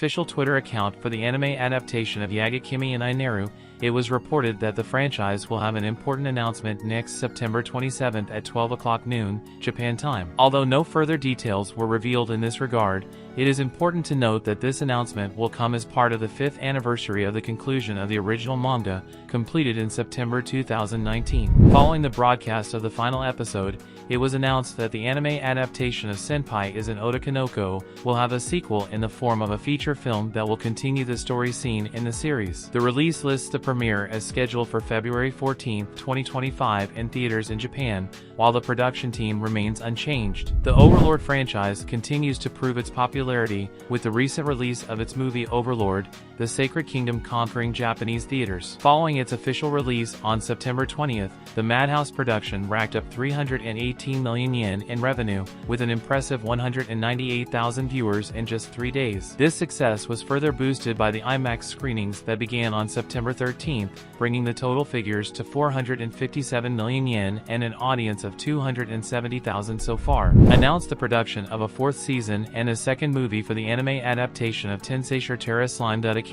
official Twitter account for the anime adaptation of Yagate Kimi and Naru, it was reported that the franchise will have an important announcement next September 27th at 12 o'clock noon, Japan time. Although no further details were revealed in this regard, it is important to note that this announcement will come as part of the 5th anniversary of the conclusion of the original manga, completed in September 2019. Following the broadcast of the final episode, it was announced that the anime adaptation of Senpai is an Otaku will have a sequel in the form of a feature film that will continue the story seen in the series. The release lists the premiere as scheduled for February 14, 2025 in theaters in Japan, while the production team remains unchanged. The Overlord franchise continues to prove its popularity with the recent release of its movie Overlord, The Sacred Kingdom conquering Japanese theaters. Following its official release on September 20th, the Madhouse production racked up 318 million yen in revenue, with an impressive 198,000 viewers in just 3 days. This success was further boosted by the IMAX screenings that began on September 13th, bringing the total figures to 457 million yen and an audience of 270,000 so far. Announced the production of a 4th season and a second movie for the anime adaptation of Tensei Shitara Slime Datta.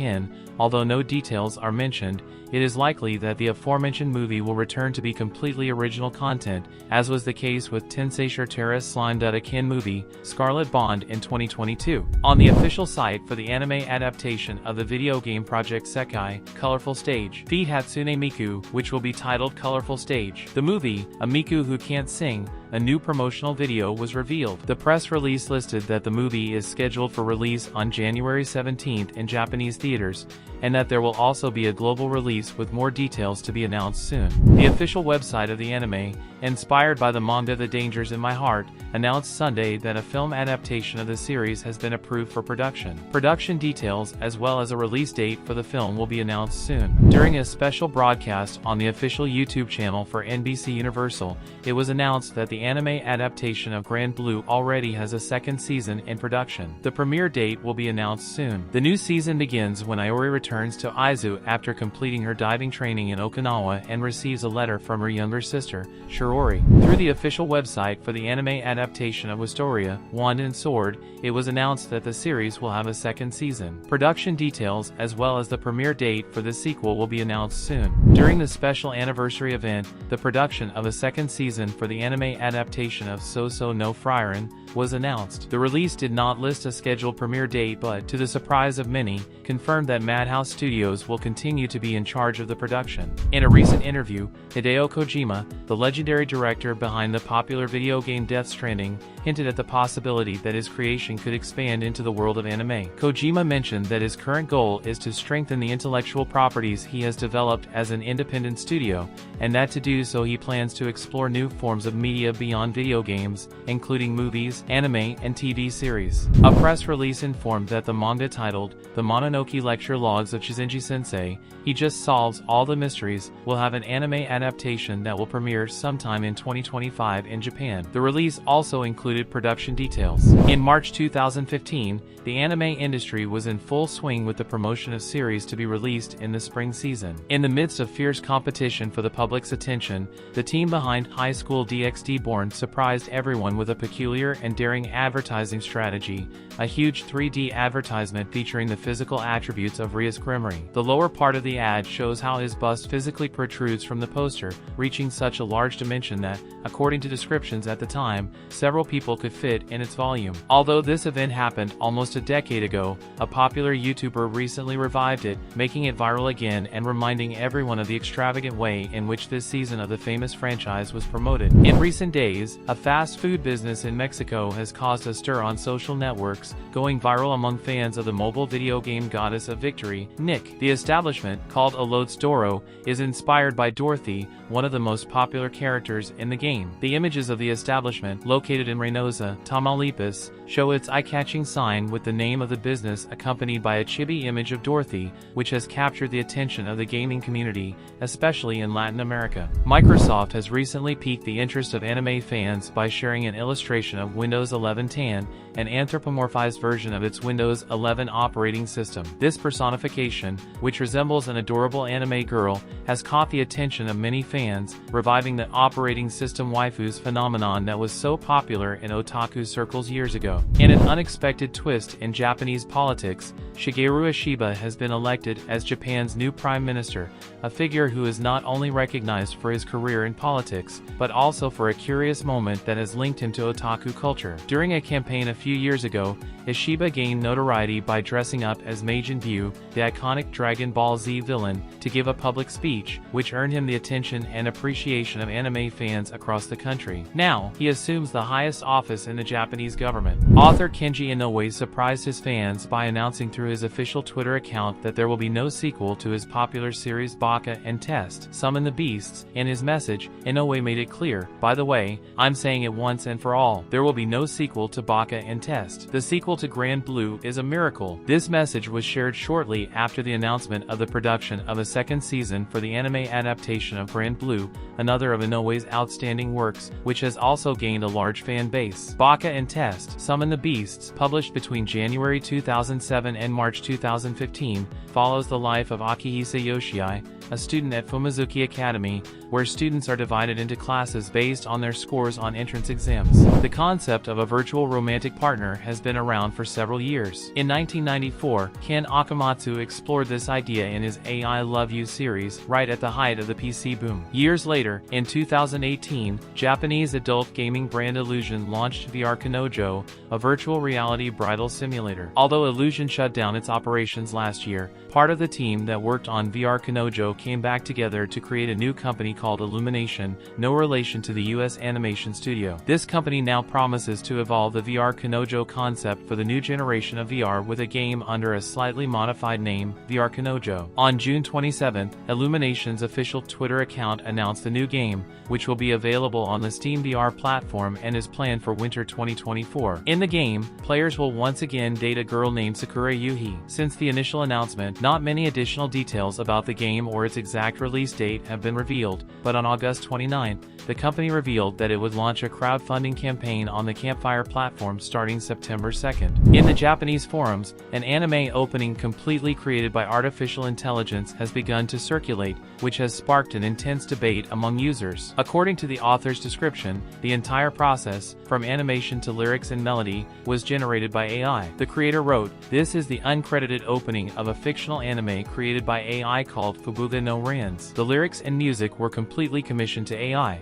Although no details are mentioned, it is likely that the aforementioned movie will return to be completely original content, as was the case with Tensei Shitara Slime Datta movie, Scarlet Bond in 2022. On the official site for the anime adaptation of the video game project Sekai, Colorful Stage, feat Hatsune Miku, which will be titled Colorful Stage. The movie, A Miku Who Can't Sing, a new promotional video was revealed. The press release listed that the movie is scheduled for release on January 17th in Japanese theaters, and that there will also be a global release with more details to be announced soon. The official website of the anime, inspired by the manga The Dangers in My Heart, announced Sunday that a film adaptation of the series has been approved for production. Production details as well as a release date for the film will be announced soon. During a special broadcast on the official YouTube channel for NBC Universal, it was announced that the anime adaptation of Grand Blue already has a 2nd season in production. The premiere date will be announced soon. The new season begins when Iori returns to Izu after completing her diving training in Okinawa and receives a letter from her younger sister, Shirori. Through the official website for the anime adaptation of Wistoria, Wand and Sword, it was announced that the series will have a 2nd season. Production details as well as the premiere date for the sequel will be announced soon. During the special anniversary event, the production of a 2nd season for the anime adaptation of Sousou no Frieren was announced. The release did not list a scheduled premiere date but, to the surprise of many, confirmed that Madhouse Studios will continue to be in charge of the production. In a recent interview, Hideo Kojima, the legendary director behind the popular video game Death Stranding, hinted at the possibility that his creation could expand into the world of anime. Kojima mentioned that his current goal is to strengthen the intellectual properties he has developed as an independent studio, and that to do so he plans to explore new forms of media beyond video games, including movies, anime, and TV series. A press release informed that the manga titled The Mononoke Lecture Logs of Shizenji Sensei, He Just Solves All the Mysteries, will have an anime adaptation that will premiere sometime in 2025 in Japan. The release also included production details. In March 2015, the anime industry was in full swing with the promotion of series to be released in the spring season. In the midst of fierce competition for the public's attention, the team behind High School DxD BorN surprised everyone with a peculiar and daring advertising strategy, a huge 3D advertisement featuring the physical attributes of Rias Gremory. The lower part of the ad shows how his bust physically protrudes from the poster, reaching such a large dimension that, according to descriptions at the time, several people could fit in its volume. Although this event happened almost a decade ago, a popular YouTuber recently revived it, making it viral again and reminding everyone of the extravagant way in which this season of the famous franchise was promoted. In recent days, a fast food business in Mexico has caused a stir on social networks, going viral among fans of the mobile video game Goddess of Victory, Nick. The establishment, called Alodstoro, is inspired by Dorothy, one of the most popular characters in the game. The images of the establishment, located in Reynosa, Tamaulipas, show its eye-catching sign with the name of the business accompanied by a chibi image of Dorothy, which has captured the attention of the gaming community, especially in Latin America. Microsoft has recently piqued the interest of anime fans by sharing an illustration of Windows Windows 11 10, an anthropomorphized version of its Windows 11 operating system. This personification, which resembles an adorable anime girl, has caught the attention of many fans, reviving the operating system waifus phenomenon that was so popular in otaku circles years ago. In an unexpected twist in Japanese politics, Shigeru Ishiba has been elected as Japan's new prime minister, a figure who is not only recognized for his career in politics, but also for a curious moment that has linked him to otaku culture. During a campaign a few years ago, Ishiba gained notoriety by dressing up as Majin Buu, the iconic Dragon Ball Z villain, to give a public speech, which earned him the attention and appreciation of anime fans across the country. Now, he assumes the highest office in the Japanese government. Author Kenji Inoue surprised his fans by announcing through his official Twitter account that there will be no sequel to his popular series Baka and Test, Summon the Beasts. In his message, Inoue made it clear, "By the way, I'm saying it once and for all, there will be no sequel to Baka and Test. The sequel to Grand Blue is a miracle." This message was shared shortly after the announcement of the production of a second season for the anime adaptation of Grand Blue, another of Inoue's outstanding works, which has also gained a large fan base. Baka and Test, Summon the Beasts, published between January 2007 and March 2015, follows the life of Akihisa Yoshii, a student at Fumizuki Academy, where students are divided into classes based on their scores on entrance exams. The concept of a virtual romantic partner has been around for several years. In 1994, Ken Akamatsu explored this idea in his AI Love You series, right at the height of the PC boom. Years later, in 2018, Japanese adult gaming brand Illusion launched VR Kanojo, a virtual reality bridal simulator. Although Illusion shut down its operations last year, part of the team that worked on VR Kanojo came back together to create a new company called Illumination, no relation to the US animation studio. This company now promises to evolve the VR Kanojo concept for the new generation of VR with a game under a slightly modified name, VR Kanojo. On June 27th, Illumination's official Twitter account announced the new game, which will be available on the Steam VR platform and is planned for winter 2024. In the game, players will once again date a girl named Sakura Yuhi. Since the initial announcement, not many additional details about the game or its exact release date have been revealed, but on August 29, the company revealed that it would launch a crowdfunding campaign on the Campfire platform starting September 2nd. In the Japanese forums, an anime opening completely created by artificial intelligence has begun to circulate, which has sparked an intense debate among users. According to the author's description, the entire process, from animation to lyrics and melody, was generated by AI. The creator wrote, "This is the uncredited opening of a fictional anime created by AI called Fubude no Rans. The lyrics and music were completely commissioned to AI.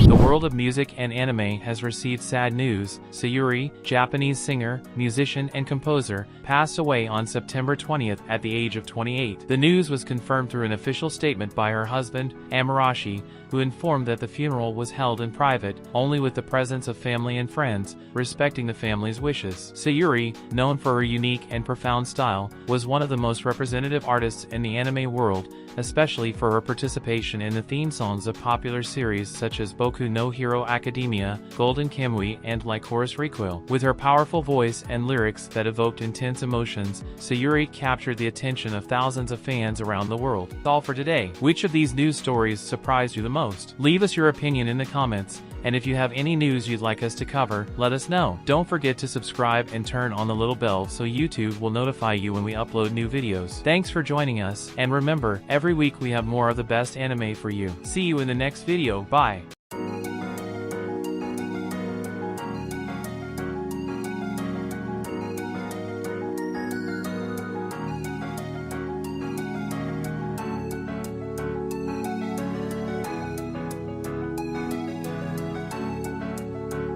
The world of music and anime has received sad news. Sayuri, Japanese singer, musician, and composer, passed away on September 20th at the age of 28. The news was confirmed through an official statement by her husband, Amarashi, who informed that the funeral was held in private, only with the presence of family and friends, respecting the family's wishes. Sayuri, known for her unique and profound style, was one of the most representative artists in the anime world, especially for her participation in the theme songs of popular series such as Boku no Hero Academia, Golden Kamuy, and Lycoris Recoil. With her powerful voice and lyrics that evoked intense emotions, Sayuri captured the attention of thousands of fans around the world. That's all for today. Which of these news stories surprised you the most? Leave us your opinion in the comments, and if you have any news you'd like us to cover, let us know. Don't forget to subscribe and turn on the little bell so YouTube will notify you when we upload new videos. Thanks for joining us, and remember, every week we have more of the best anime for you. See you in the next video. Bye.